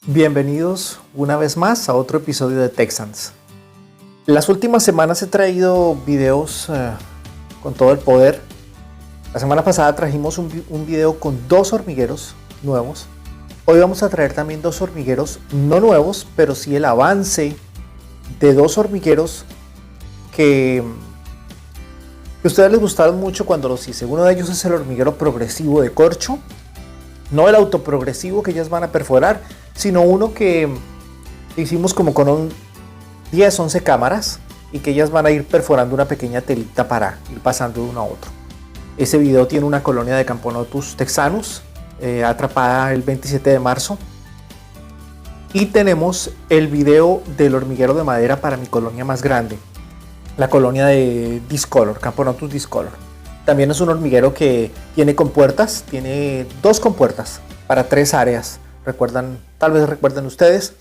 Bienvenidos una vez más a otro episodio de Texans. Las últimas semanas he traído videos con todo el poder. La semana pasada trajimos un video con 2 hormigueros nuevos. Hoy vamos a traer también 2 hormigueros no nuevos, pero sí el avance de 2 hormigueros que a ustedes les gustaron mucho cuando los hice. Uno de ellos es el hormiguero progresivo de corcho, no el autoprogresivo que ellas van a perforar, sino uno que hicimos como con 10-11 cámaras y que ellas van a ir perforando una pequeña telita para ir pasando de uno a otro. Ese video tiene una colonia de Camponotus texanus atrapada el 27 de marzo. Y tenemos el video del hormiguero de madera para mi colonia más grande, la colonia de Discolor, Camponotus Discolor. También es un hormiguero que tiene compuertas, tiene 2 compuertas para 3 áreas. Tal vez recuerden ustedes.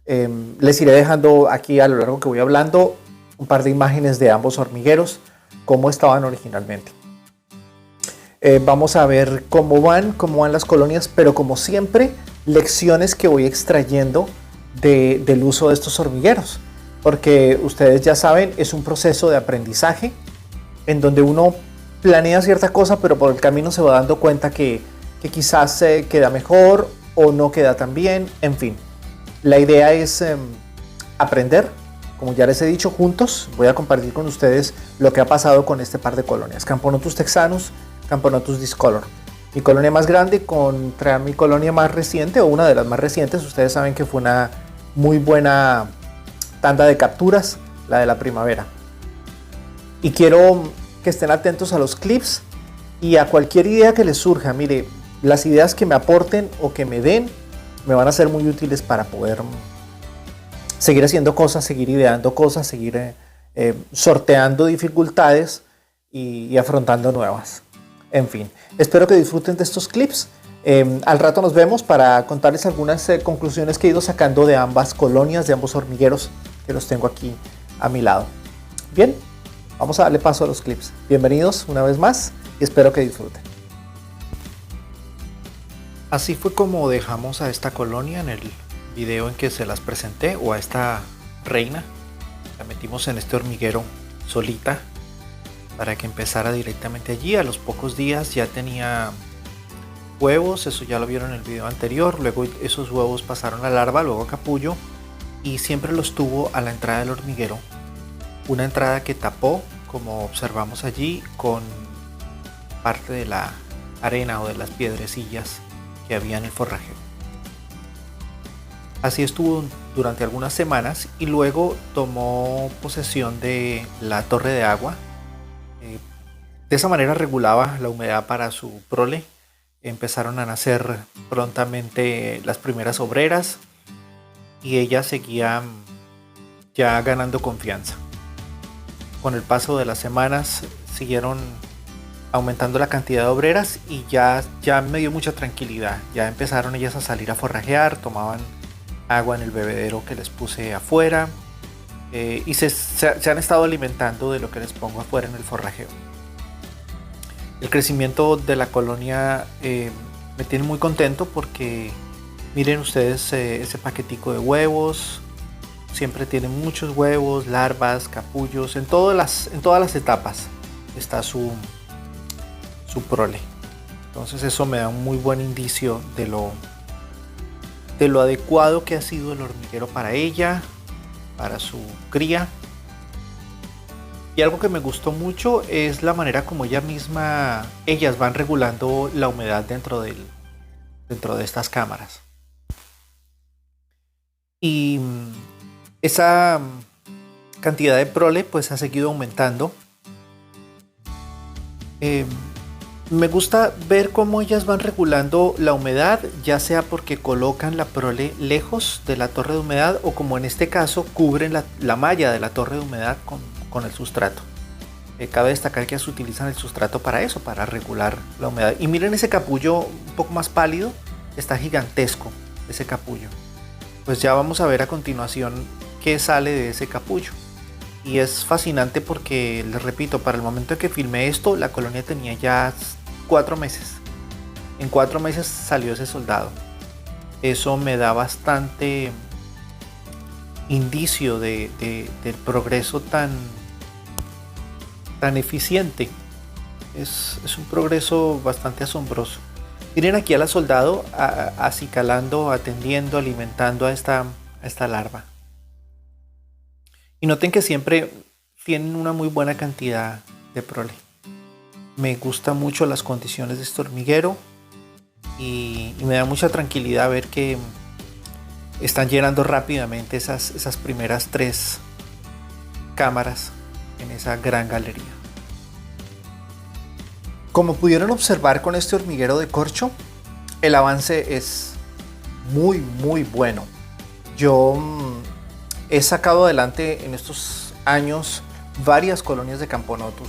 Les iré dejando aquí a lo largo que voy hablando un par de imágenes de ambos hormigueros, cómo estaban originalmente. Vamos a ver cómo van las colonias, pero como siempre, lecciones que voy extrayendo del uso de estos hormigueros. Porque ustedes ya saben, es un proceso de aprendizaje en donde uno planea cierta cosa, pero por el camino se va dando cuenta que quizás queda mejor o no queda tan bien, en fin. La idea es aprender, como ya les he dicho, juntos. Voy a compartir con ustedes lo que ha pasado con este par de colonias, Camponotus texanus, Camponotus Discolor. Mi colonia más grande contra mi colonia más reciente, o una de las más recientes. Ustedes saben que fue una muy buena tanda de capturas, la de la primavera. Y quiero que estén atentos a los clips y a cualquier idea que les surja. Mire, las ideas que me aporten o que me den me van a ser muy útiles para poder seguir haciendo cosas, seguir ideando cosas, seguir sorteando dificultades y afrontando nuevas. En fin, espero que disfruten de estos clips. Al rato nos vemos para contarles algunas conclusiones que he ido sacando de ambas colonias, de ambos hormigueros que los tengo aquí a mi lado. Bien, vamos a darle paso a los clips. Bienvenidos una vez más y espero que disfruten. Así fue como dejamos a esta colonia en el video en que se las presenté, o a esta reina. La metimos en este hormiguero solita para que empezara directamente allí. A los pocos días ya tenía huevos, eso ya lo vieron en el video anterior. Luego esos huevos pasaron a larva, luego a capullo, y siempre los tuvo a la entrada del hormiguero. Una entrada que tapó, como observamos allí, con parte de la arena o de las piedrecillas que había en el forrajeo. Así estuvo durante algunas semanas y luego tomó posesión de la torre de agua. De esa manera regulaba la humedad para su prole. Empezaron a nacer prontamente las primeras obreras y ella seguía ya ganando confianza. Con el paso de las semanas siguieron aumentando la cantidad de obreras y ya me dio mucha tranquilidad. Ya empezaron ellas a salir a forrajear, tomaban agua en el bebedero que les puse afuera y se han estado alimentando de lo que les pongo afuera en el forrajeo. El crecimiento de la colonia me tiene muy contento porque miren ustedes ese paquetico de huevos. Siempre tienen muchos huevos, larvas, capullos, en todas las etapas está su prole. Entonces eso me da un muy buen indicio de lo adecuado que ha sido el hormiguero para ella, para su cría. Y algo que me gustó mucho es la manera como ellas van regulando la humedad dentro de estas cámaras. Y esa cantidad de prole pues ha seguido aumentando. Me gusta ver cómo ellas van regulando la humedad, ya sea porque colocan la prole lejos de la torre de humedad o, como en este caso, cubren la malla de la torre de humedad con el sustrato. Cabe destacar que se utilizan el sustrato para eso, para regular la humedad. Y miren ese capullo un poco más pálido, está gigantesco ese capullo. Pues ya vamos a ver a continuación qué sale de ese capullo. Y es fascinante porque, les repito, para el momento en que filmé esto, la colonia tenía ya 4 meses. En 4 meses salió ese soldado. Eso me da bastante indicio del progreso tan eficiente. Es un progreso bastante asombroso. Miren aquí a la soldado acicalando, atendiendo, alimentando a esta larva. Y noten que siempre tienen una muy buena cantidad de prole. Me gustan mucho las condiciones de este hormiguero y me da mucha tranquilidad ver que están llenando rápidamente esas primeras 3 cámaras en esa gran galería. Como pudieron observar con este hormiguero de corcho, el avance es muy bueno. Yo he sacado adelante en estos años varias colonias de Camponotus,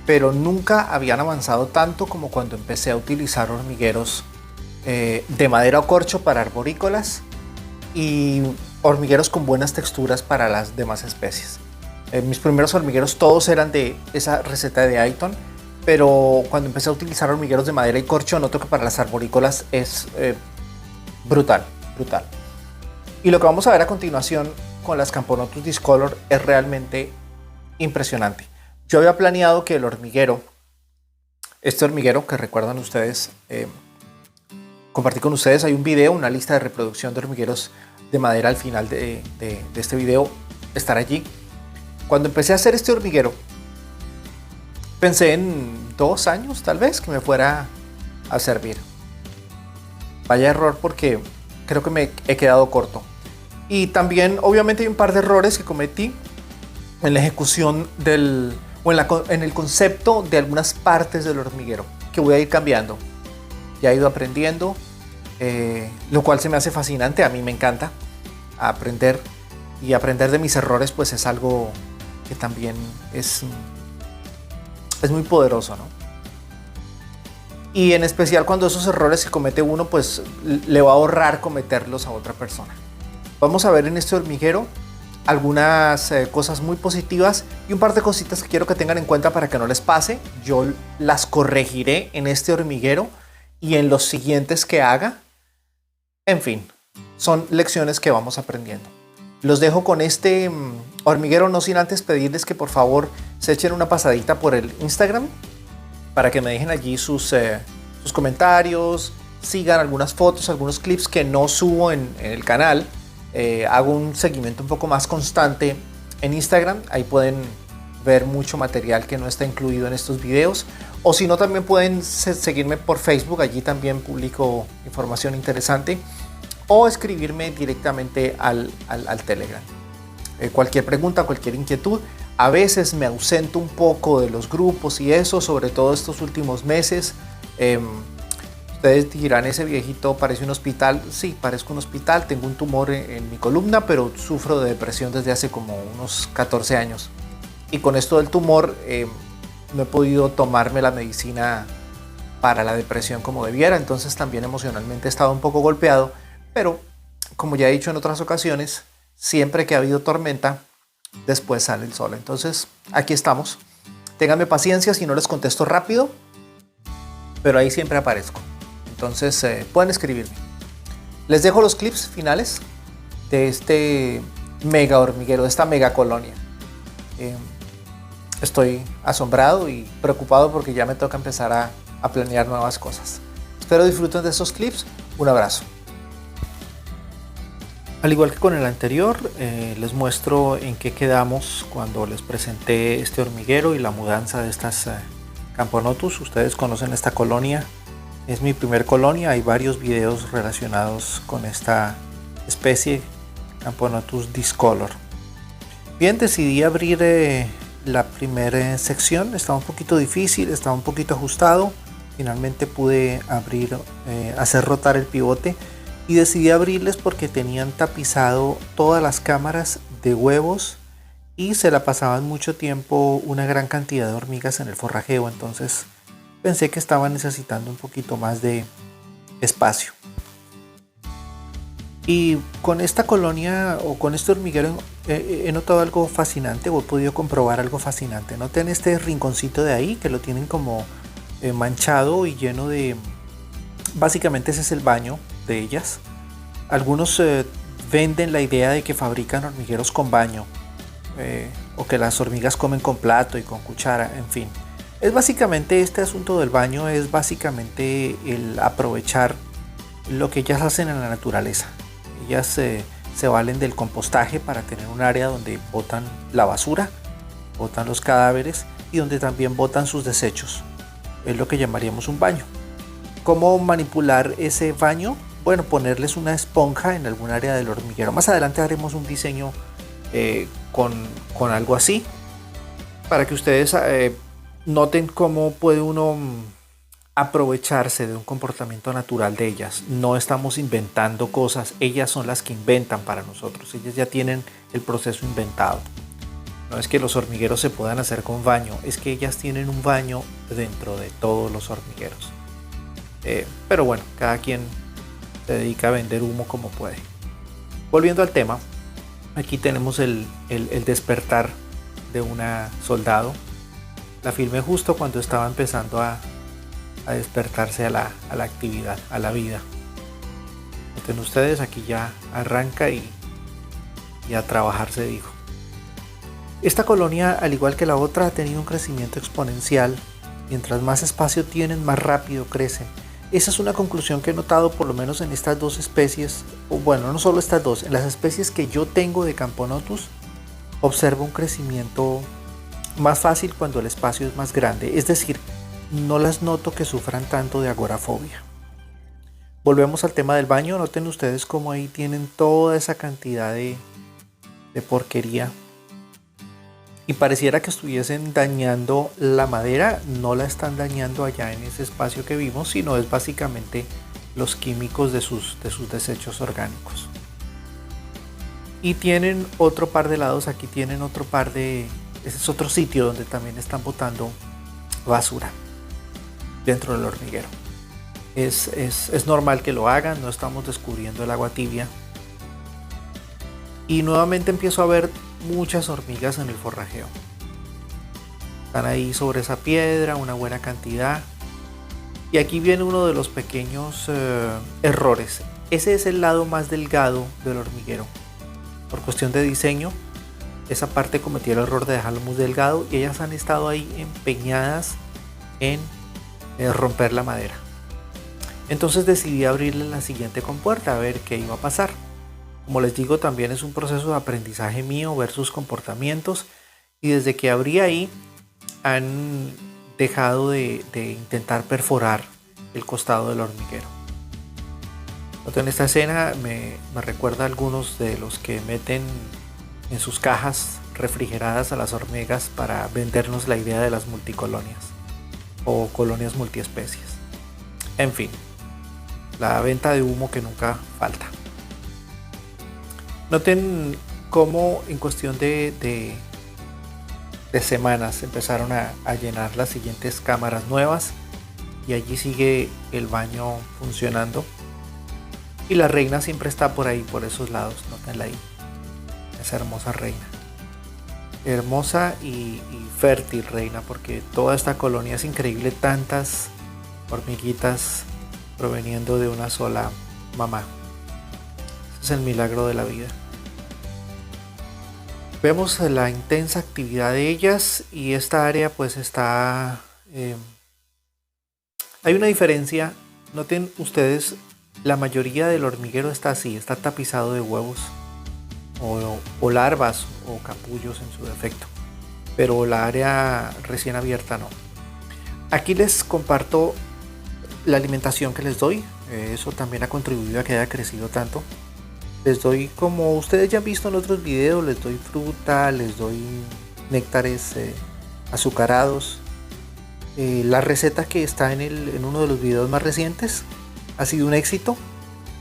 pero nunca habían avanzado tanto como cuando empecé a utilizar hormigueros de madera o corcho para arborícolas y hormigueros con buenas texturas para las demás especies. Mis primeros hormigueros todos eran de esa receta de Aiton, pero cuando empecé a utilizar hormigueros de madera y corcho noto que para las arborícolas es brutal. Y lo que vamos a ver a continuación con las Camponotus Discolor es realmente impresionante. Yo había planeado que el hormiguero, este hormiguero que recuerdan ustedes, compartí con ustedes, hay un video, una lista de reproducción de hormigueros de madera al final de este video, estará allí. Cuando empecé a hacer este hormiguero, pensé en 2 años tal vez que me fuera a servir. Vaya error, porque creo que me he quedado corto. Y también obviamente hay un par de errores que cometí en la ejecución en el concepto de algunas partes del hormiguero que voy a ir cambiando. Ya he ido aprendiendo, lo cual se me hace fascinante. A mí me encanta aprender, y aprender de mis errores pues es algo que también es muy poderoso, ¿no? Y en especial cuando esos errores que comete uno pues le va a ahorrar cometerlos a otra persona. Vamos a ver en este hormiguero algunas cosas muy positivas y un par de cositas que quiero que tengan en cuenta para que no les pase. Yo las corregiré en este hormiguero y en los siguientes que haga. En fin, son lecciones que vamos aprendiendo. Los dejo con este hormiguero, no sin antes pedirles que por favor se echen una pasadita por el Instagram para que me dejen allí sus comentarios, sigan algunas fotos, algunos clips que no subo en el canal. Hago un seguimiento un poco más constante en Instagram, ahí pueden ver mucho material que no está incluido en estos videos, o si no también pueden seguirme por Facebook, allí también publico información interesante, o escribirme directamente al Telegram. Cualquier pregunta, cualquier inquietud. A veces me ausento un poco de los grupos y eso, sobre todo estos últimos meses. Ustedes dirán, ese viejito parece un hospital. Sí, parezco un hospital, tengo un tumor en mi columna, pero sufro de depresión desde hace como unos 14 años. Y con esto del tumor no he podido tomarme la medicina para la depresión como debiera, entonces también emocionalmente he estado un poco golpeado, pero como ya he dicho en otras ocasiones, siempre que ha habido tormenta, después sale el sol. Entonces aquí estamos. Ténganme paciencia si no les contesto rápido, pero ahí siempre aparezco. Entonces pueden escribirme. Les dejo los clips finales de este mega hormiguero, de esta mega colonia. Estoy asombrado y preocupado porque ya me toca empezar a planear nuevas cosas. Espero disfruten de estos clips. Un abrazo. Al igual que con el anterior, les muestro en qué quedamos cuando les presenté este hormiguero y la mudanza de estas Camponotus. Ustedes conocen esta colonia, es mi primer colonia. Hay varios videos relacionados con esta especie, Camponotus Discolor. Bien, decidí abrir la primera sección. Estaba un poquito difícil, estaba un poquito ajustado. Finalmente pude abrir, hacer rotar el pivote. Y decidí abrirles porque tenían tapizado todas las cámaras de huevos y se la pasaban mucho tiempo una gran cantidad de hormigas en el forrajeo. Entonces pensé que estaban necesitando un poquito más de espacio. Y con esta colonia o con este hormiguero he notado algo fascinante, o he podido comprobar algo fascinante. Noten este rinconcito de ahí que lo tienen como manchado y lleno de... Básicamente ese es el baño de ellas. Algunos venden la idea de que fabrican hormigueros con baño, o que las hormigas comen con plato y con cuchara, en fin. Es básicamente este asunto del baño, es básicamente el aprovechar lo que ellas hacen en la naturaleza. Ellas se valen del compostaje para tener un área donde botan la basura, botan los cadáveres y donde también botan sus desechos. Es lo que llamaríamos un baño. ¿Cómo manipular ese baño? Bueno, ponerles una esponja en algún área del hormiguero. Más adelante haremos un diseño con algo así, para que ustedes noten cómo puede uno aprovecharse de un comportamiento natural de ellas. No estamos inventando cosas, ellas son las que inventan para nosotros. Ellas ya tienen el proceso inventado. No es que los hormigueros se puedan hacer con baño, es que ellas tienen un baño dentro de todos los hormigueros. Pero bueno, cada quien se dedica a vender humo como puede. Volviendo al tema, aquí tenemos el despertar de una soldado. La filmé justo cuando estaba empezando a despertarse a la actividad, a la vida. Noten ustedes, aquí ya arranca y a trabajar, se dijo. Esta colonia, al igual que la otra, ha tenido un crecimiento exponencial. Mientras más espacio tienen, más rápido crecen. Esa es una conclusión que he notado por lo menos en estas dos especies, o bueno, no solo estas dos, en las especies que yo tengo de Camponotus, observo un crecimiento más fácil cuando el espacio es más grande, es decir, no las noto que sufran tanto de agorafobia. Volvemos al tema del baño. Noten ustedes cómo ahí tienen toda esa cantidad de porquería y pareciera que estuviesen dañando la madera. No la están dañando allá en ese espacio que vimos, sino es básicamente los químicos de sus desechos orgánicos. Y tienen otro par de lados, aquí tienen otro par de... Ese es otro sitio donde también están botando basura dentro del hormiguero. Es normal que lo hagan, no estamos descubriendo el agua tibia. Y nuevamente empiezo a ver muchas hormigas en el forrajeo. Están ahí sobre esa piedra, una buena cantidad. Y aquí viene uno de los pequeños errores. Ese es el lado más delgado del hormiguero. Por cuestión de diseño, esa parte cometí el error de dejarlo muy delgado y ellas han estado ahí empeñadas en romper la madera. Entonces decidí abrirle la siguiente compuerta a ver qué iba a pasar. Como les digo, también es un proceso de aprendizaje mío, ver sus comportamientos, y desde que abrí ahí han dejado de intentar perforar el costado del hormiguero. En esta escena me recuerda a algunos de los que meten en sus cajas refrigeradas a las hormigas para vendernos la idea de las multicolonias o colonias multiespecies. En fin, la venta de humo que nunca falta. Noten cómo en cuestión de semanas empezaron a llenar las siguientes cámaras nuevas, y allí sigue el baño funcionando. Y la reina siempre está por ahí, por esos lados, notenla ahí. Esa hermosa reina. Hermosa y fértil reina, porque toda esta colonia es increíble, tantas hormiguitas proveniendo de una sola mamá. Ese es el milagro de la vida. Vemos la intensa actividad de ellas, y esta área pues está... hay una diferencia. Noten ustedes, la mayoría del hormiguero está así, está tapizado de huevos o larvas o capullos en su defecto, pero la área recién abierta no. Aquí les comparto la alimentación que les doy. Eso también ha contribuido a que haya crecido tanto. Les doy, como ustedes ya han visto en otros videos, les doy fruta, les doy néctares azucarados. La receta que está en uno de los videos más recientes ha sido un éxito.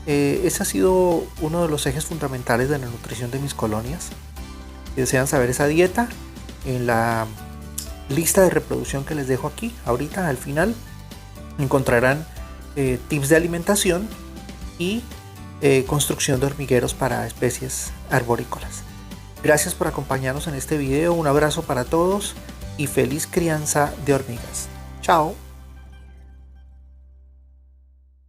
Ese ha sido uno de los ejes fundamentales de la nutrición de mis colonias. Si desean saber esa dieta, en la lista de reproducción que les dejo aquí, ahorita al final, encontrarán tips de alimentación y construcción de hormigueros para especies arborícolas. Gracias por acompañarnos en este video, un abrazo para todos y feliz crianza de hormigas. Chao.